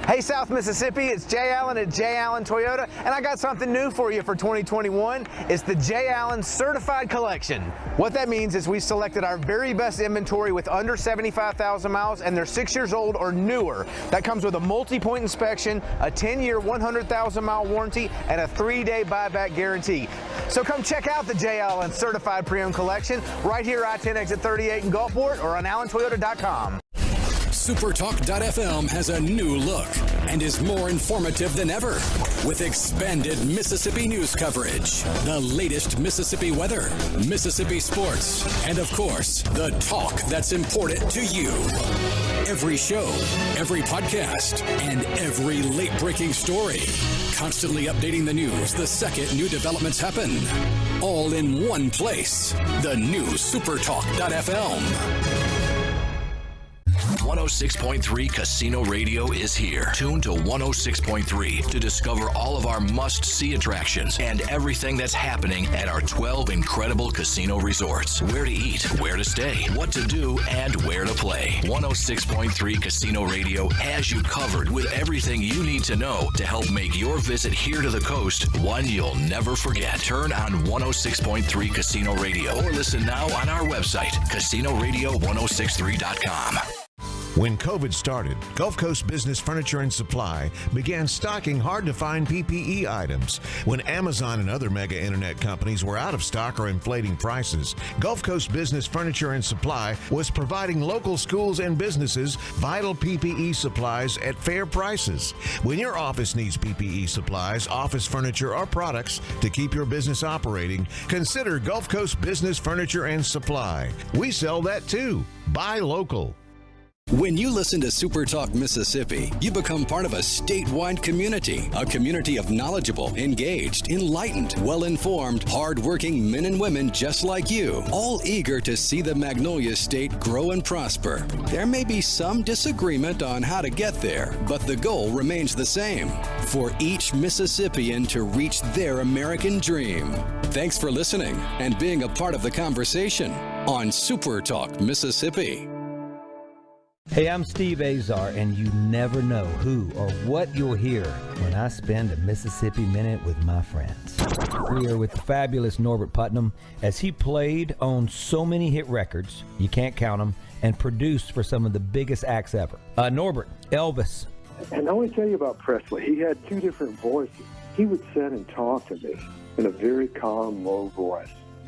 Hey, South Mississippi, it's Jay Allen at Jay Allen Toyota, and I got something new for you for 2021. It's the Jay Allen Certified Collection. What that means is we selected our very best inventory with under 75,000 miles, and they're 6 years old or newer. That comes with a multi-point inspection, a 10-year, 100,000-mile warranty, and a 3-day buyback guarantee. So come check out the Jay Allen Certified Pre-Owned Collection right here, I-10 exit 38 in Gulfport, or on allentoyota.com. SuperTalk.fm has a new look and is more informative than ever with expanded Mississippi news coverage, the latest Mississippi weather, Mississippi sports, and of course, the talk that's important to you. Every show, every podcast, and every late-breaking story. Constantly updating the news the second new developments happen. All in one place. The new SuperTalk.fm. 106.3 Casino Radio is here. Tune to 106.3 to discover all of our must-see attractions and everything that's happening at our 12 incredible casino resorts. Where to eat, where to stay, what to do, and where to play. 106.3 Casino Radio has you covered with everything you need to know to help make your visit here to the coast one you'll never forget. Turn on 106.3 Casino Radio or listen now on our website, CasinoRadio1063.com. When COVID started, Gulf Coast Business Furniture and Supply began stocking hard-to-find PPE items. When Amazon and other mega internet companies were out of stock or inflating prices, Gulf Coast Business Furniture and Supply was providing local schools and businesses vital PPE supplies at fair prices. When your office needs PPE supplies, office furniture, or products to keep your business operating, consider Gulf Coast Business Furniture and Supply. We sell that too. Buy local. When you listen to SuperTalk Mississippi, you become part of a statewide community, a community of knowledgeable, engaged, enlightened, well-informed, hard-working men and women just like you, all eager to see the Magnolia State grow and prosper. There may be some disagreement on how to get there, but the goal remains the same, for each Mississippian to reach their American dream. Thanks for listening and being a part of the conversation on SuperTalk Mississippi. Hey, I'm Steve Azar, and you never know who or what you'll hear when I spend a Mississippi Minute with my friends. We are with the fabulous Norbert Putnam as he played on so many hit records, you can't count them, and produced for some of the biggest acts ever. Norbert, Elvis. And I want to tell you about Presley. He had two different voices. He would sit and talk to me in a very calm, low voice.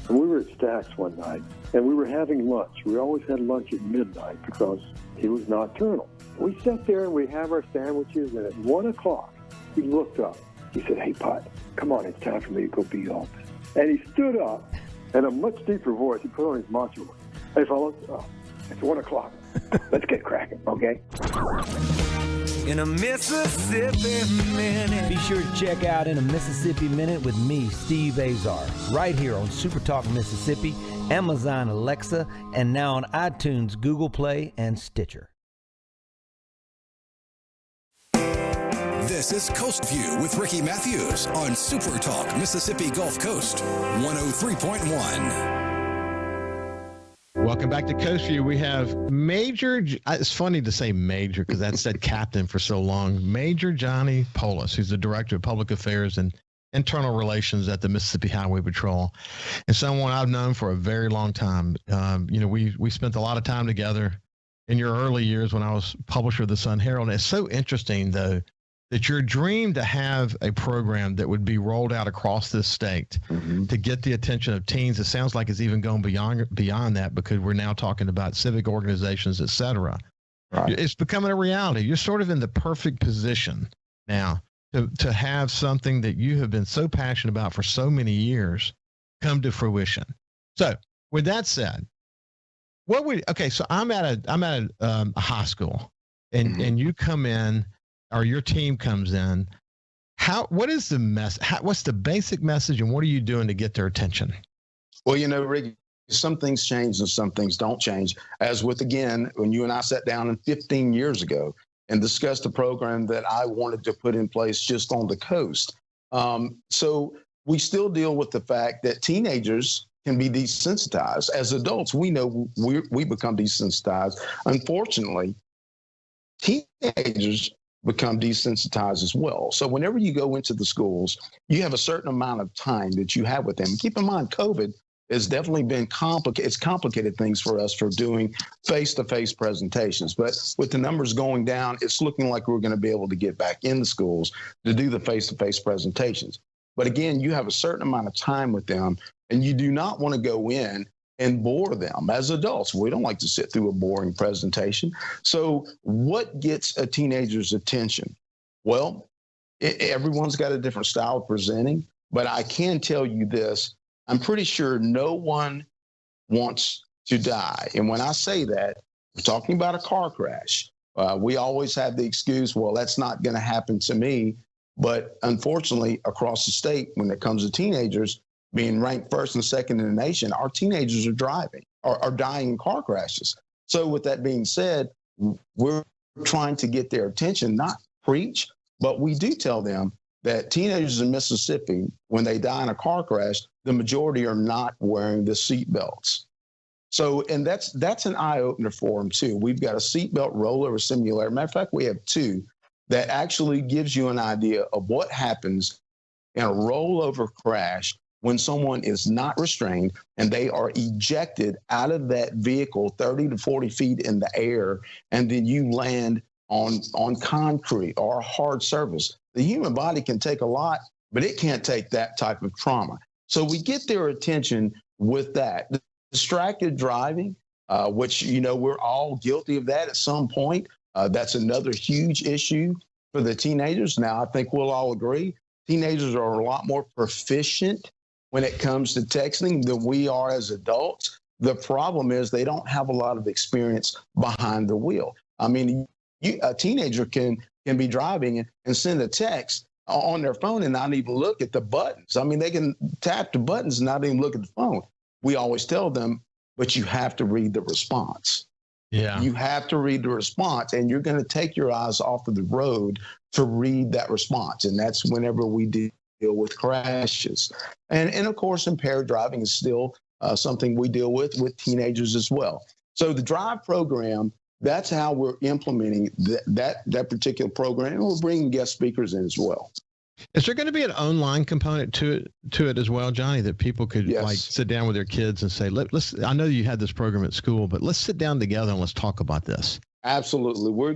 And we were at Stack's one night, and we were having lunch. We always had lunch at midnight because he was nocturnal. We sat there and we have our sandwiches, and at 1 o'clock, he looked up. He said, "Hey, Put, come on, it's time for me to go be Elvis." And he stood up, and a much deeper voice, he put on his macho voice. "Hey, fellas, it's 1 o'clock. Let's get cracking, okay?" In a Mississippi Minute. Be sure to check out In a Mississippi Minute with me, Steve Azar, right here on SuperTalk Mississippi, Amazon Alexa, and now on iTunes, Google Play, and Stitcher. This is Coast View with Ricky Mathews on SuperTalk Mississippi Gulf Coast 103.1. Welcome back to Coast View. We have Major, it's funny to say Major because that said captain for so long, Major Johnny Poulos, who's the Director of Public Affairs and Internal Relations at the Mississippi Highway Patrol, and someone I've known for a very long time. We spent a lot of time together in your early years when I was publisher of the Sun Herald. And it's so interesting, though, that your dream to have a program that would be rolled out across this state to get the attention of teens, it sounds like it's even going beyond that because we're now talking about civic organizations, et cetera. Right. It's becoming a reality. You're sort of in the perfect position now to have something that you have been so passionate about for so many years come to fruition. So with that said, so I'm at a high school and you come in, or your team comes in, what is the what's the basic message, and what are you doing to get their attention? Well, Rick, some things change and some things don't change. As with, again, when you and I sat down 15 years ago and discussed the program that I wanted to put in place just on the coast. So we still deal with the fact that teenagers can be desensitized. As adults, we know we become desensitized. Unfortunately, teenagers become desensitized as well. So whenever you go into the schools, you have a certain amount of time that you have with them. Keep in mind, COVID has definitely been complicated. It's complicated things for us for doing face-to-face presentations. But with the numbers going down, it's looking like we're going to be able to get back in the schools to do the face-to-face presentations. But again, you have a certain amount of time with them, and you do not want to go in and bore them. As adults, we don't like to sit through a boring presentation. So what gets a teenager's attention? Well, everyone's got a different style of presenting, but I can tell you this. I'm pretty sure no one wants to die. And when I say that, we're talking about a car crash. We always have the excuse, well, that's not going to happen to me. But unfortunately, across the state, when it comes to teenagers, being ranked first and second in the nation, our teenagers are dying in car crashes. So with that being said, we're trying to get their attention, not preach, but we do tell them that teenagers in Mississippi, when they die in a car crash, the majority are not wearing the seat belts. So, and that's an eye-opener for them, too. We've got a seatbelt rollover simulator. Matter of fact, we have two that actually gives you an idea of what happens in a rollover crash when someone is not restrained and they are ejected out of that vehicle 30 to 40 feet in the air, and then you land on concrete or hard surface. The human body can take a lot, but it can't take that type of trauma. So we get their attention with that. Distracted driving, which, we're all guilty of that at some point. That's another huge issue for the teenagers. Now, I think we'll all agree, teenagers are a lot more proficient when it comes to texting than we are as adults. The problem is they don't have a lot of experience behind the wheel. I mean, a teenager can be driving and send a text on their phone and not even look at the buttons. I mean, they can tap the buttons and not even look at the phone. We always tell them, but you have to read the response. Yeah. You have to read the response, and you're going to take your eyes off of the road to read that response. And that's whenever we deal with crashes. And of course, impaired driving is still something we deal with teenagers as well. So the DRIVE program, that's how we're implementing that particular program. And we're bringing guest speakers in as well. Is there going to be an online component to it as well, Johnny, that people could Yes. sit down with their kids and say, let's, I know you had this program at school, but let's sit down together and let's talk about this. Absolutely. We're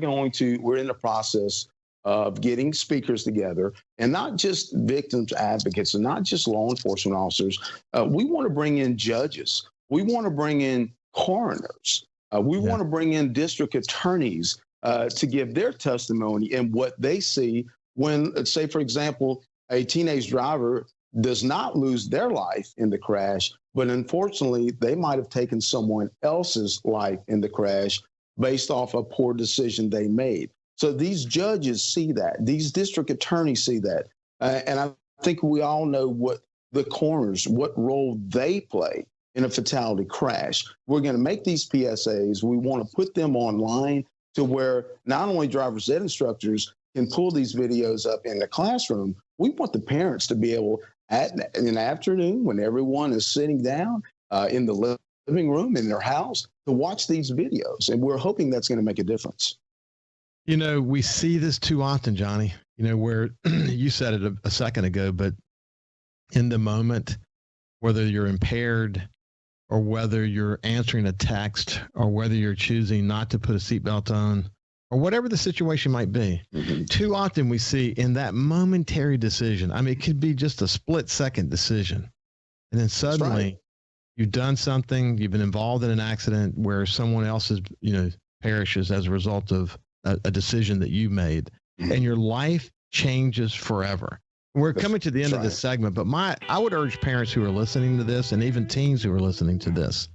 in the process of getting speakers together, and not just victims advocates and not just law enforcement officers. We want to bring in judges. We want to bring in coroners. We want to bring in district attorneys to give their testimony and what they see when, let's say, for example, a teenage driver does not lose their life in the crash, but unfortunately, they might have taken someone else's life in the crash based off a poor decision they made. So these judges see that. These district attorneys see that. And I think we all know what the coroners, what role they play in a fatality crash. We're going to make these PSAs. We want to put them online to where not only driver's ed instructors can pull these videos up in the classroom, we want the parents to be able, in the afternoon when everyone is sitting down in the living room in their house, to watch these videos. And we're hoping that's going to make a difference. We see this too often, Johnny, where you said it a second ago, but in the moment, whether you're impaired or whether you're answering a text or whether you're choosing not to put a seatbelt on, or whatever the situation might be, too often we see in that momentary decision, I mean, it could be just a split-second decision. And then suddenly you've done something, you've been involved in an accident where someone else is, perishes as a result of a decision that you made, and your life changes forever. We're coming to the end of this segment, but I would urge parents who are listening to this, and even teens who are listening to this,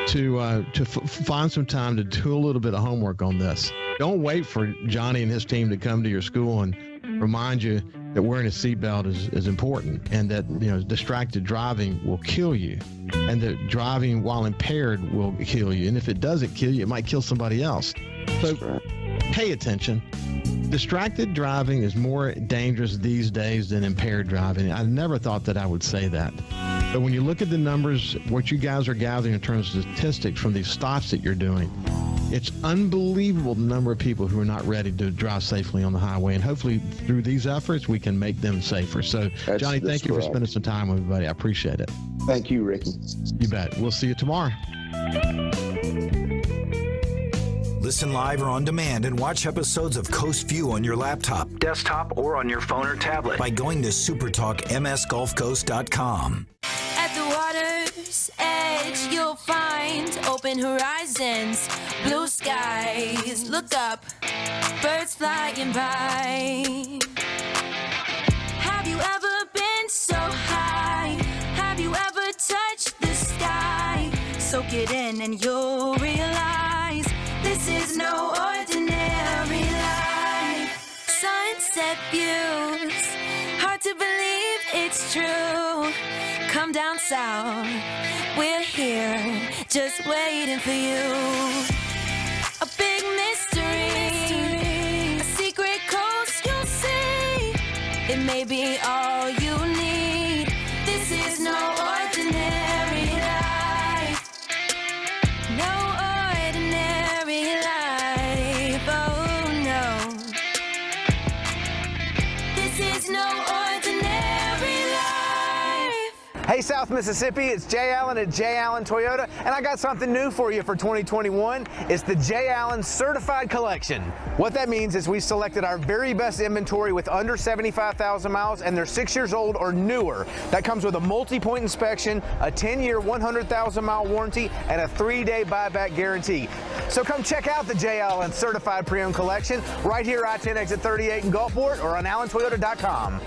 to find some time to do a little bit of homework on this. Don't wait for Johnny and his team to come to your school and remind you that wearing a seatbelt is important, and that distracted driving will kill you, and that driving while impaired will kill you. And if it doesn't kill you, it might kill somebody else. So pay attention. Distracted driving is more dangerous these days than impaired driving. I never thought that I would say that. But when you look at the numbers, what you guys are gathering in terms of statistics from these stops that you're doing, it's unbelievable the number of people who are not ready to drive safely on the highway. And hopefully through these efforts, we can make them safer. So, Johnny, thank you for spending some time with everybody. I appreciate it. Thank you, Ricky. You bet. We'll see you tomorrow. Listen live or on demand and watch episodes of Coast View on your laptop, desktop, or on your phone or tablet by going to supertalkmsgulfcoast.com. At the water's edge, you'll find open horizons, blue skies. Look up, birds flying by. Have you ever been so high? Have you ever touched the sky? Soak it in and you'll realize this is no ordinary life. Sunset views, hard to believe it's true. Come down south, we're here, just waiting for you. A big miss It may be all you need. This is no ordinary life. No ordinary life. Oh no. This is no ordinary life. Hey, South Mississippi, it's Jay Allen at Jay Allen Toyota, and I got something new for you for 2021. It's the Jay Allen Certified Collection. What that means is we selected our very best inventory with under 75,000 miles, and they're 6 years old or newer. That comes with a multi-point inspection, a 10-year, 100,000-mile warranty, and a 3-day buyback guarantee. So come check out the Jay Allen Certified Pre-Owned Collection right here, I-10 exit 38 in Gulfport, or on allentoyota.com.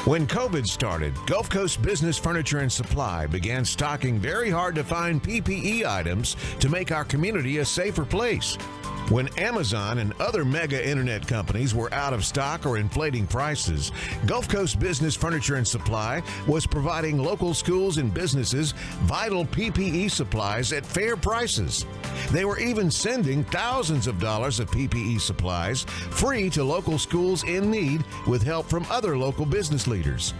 When COVID started, Gulf Coast Business Furniture and Supply began stocking very hard-to-find PPE items to make our community a safer place. When Amazon and other mega internet companies were out of stock or inflating prices, Gulf Coast Business Furniture and Supply was providing local schools and businesses vital PPE supplies at fair prices. They were even sending thousands of dollars of PPE supplies free to local schools in need with help from other local business leaders.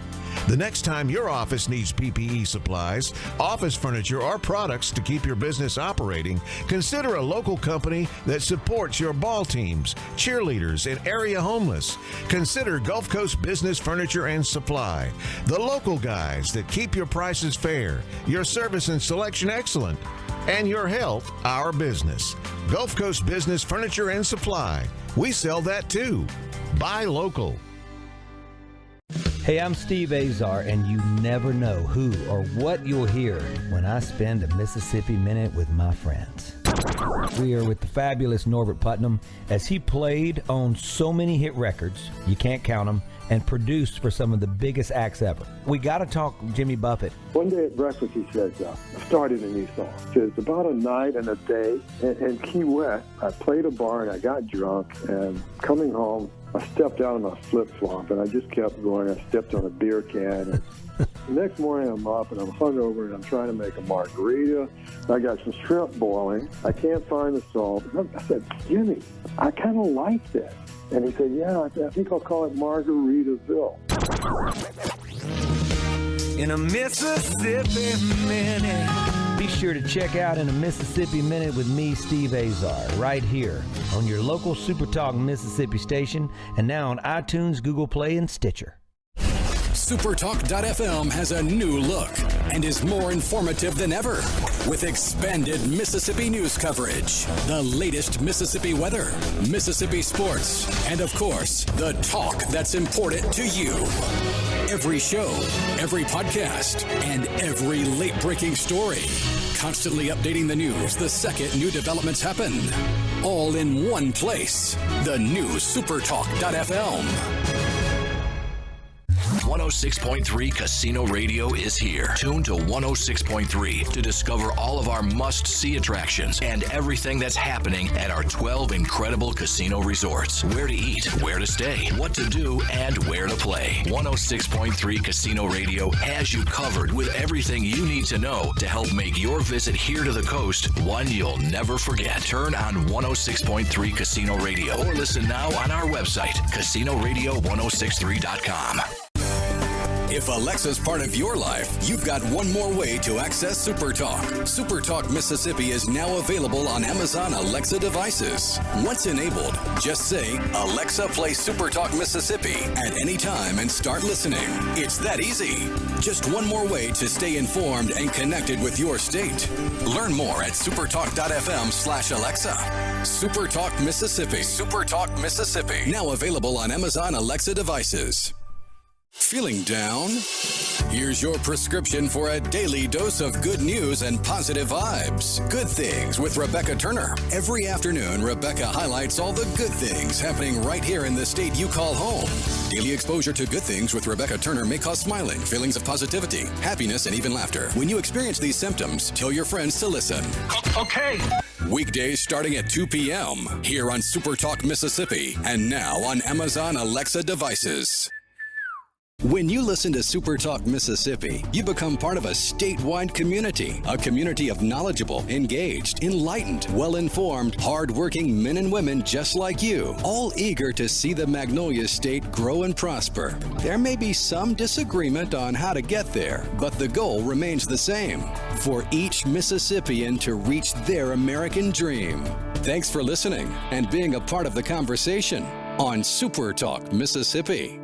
The next time your office needs PPE supplies, office furniture, or products to keep your business operating, consider a local company that supports your ball teams, cheerleaders, and area homeless. Consider Gulf Coast Business Furniture and Supply, the local guys that keep your prices fair, your service and selection excellent, and your health our business. Gulf Coast Business Furniture and Supply. We sell that too. Buy local. Hey, I'm Steve Azar, and you never know who or what you'll hear when I spend a Mississippi Minute with my friends. We are with the fabulous Norbert Putnam as he played on so many hit records, you can't count them, and produced for some of the biggest acts ever. We got to talk Jimmy Buffett. One day at breakfast, he says, I started a new song. He says, about a night and a day in Key West, I played a bar and I got drunk, and coming home, I stepped out of my flip-flop, and I just kept going. I stepped on a beer can. And the next morning, I'm up, and I'm hungover, and I'm trying to make a margarita. I got some shrimp boiling. I can't find the salt. I said, Jimmy, I kind of like this. And he said, yeah, I think I'll call it Margaritaville. In a Mississippi Minute. Be sure to check out In a Mississippi Minute with me, Steve Azar, right here on your local SuperTalk Mississippi station, and now on iTunes, Google Play, and Stitcher. SuperTalk.fm has a new look and is more informative than ever with expanded Mississippi news coverage, the latest Mississippi weather, Mississippi sports, and of course, the talk that's important to you. Every show, every podcast, and every late-breaking story. Constantly updating the news the second new developments happen. All in one place. The new SuperTalk.fm. 106.3 Casino Radio is here. Tune to 106.3 to discover all of our must-see attractions and everything that's happening at our 12 incredible casino resorts. Where to eat, where to stay, what to do, and where to play. 106.3 Casino Radio has you covered with everything you need to know to help make your visit here to the coast one you'll never forget. Turn on 106.3 Casino Radio or listen now on our website, CasinoRadio1063.com. If Alexa's part of your life, you've got one more way to access SuperTalk. SuperTalk Mississippi is now available on Amazon Alexa devices. Once enabled, just say, Alexa, play SuperTalk Mississippi at any time and start listening. It's that easy. Just one more way to stay informed and connected with your state. Learn more at supertalk.fm/Alexa. SuperTalk Mississippi. SuperTalk Mississippi. Now available on Amazon Alexa devices. Feeling down? Here's your prescription for a daily dose of good news and positive vibes. Good Things with Rebecca Turner. Every afternoon, Rebecca highlights all the good things happening right here in the state you call home. Daily exposure to Good Things with Rebecca Turner may cause smiling, feelings of positivity, happiness, and even laughter. When you experience these symptoms, tell your friends to listen. Okay. Weekdays starting at 2 p.m. here on SuperTalk Mississippi and now on Amazon Alexa devices. When you listen to SuperTalk Mississippi, you become part of a statewide community, a community of knowledgeable, engaged, enlightened, well-informed, hard-working men and women just like you, all eager to see the Magnolia State grow and prosper. There may be some disagreement on how to get there, but the goal remains the same, for each Mississippian to reach their American dream. Thanks for listening and being a part of the conversation on SuperTalk Mississippi.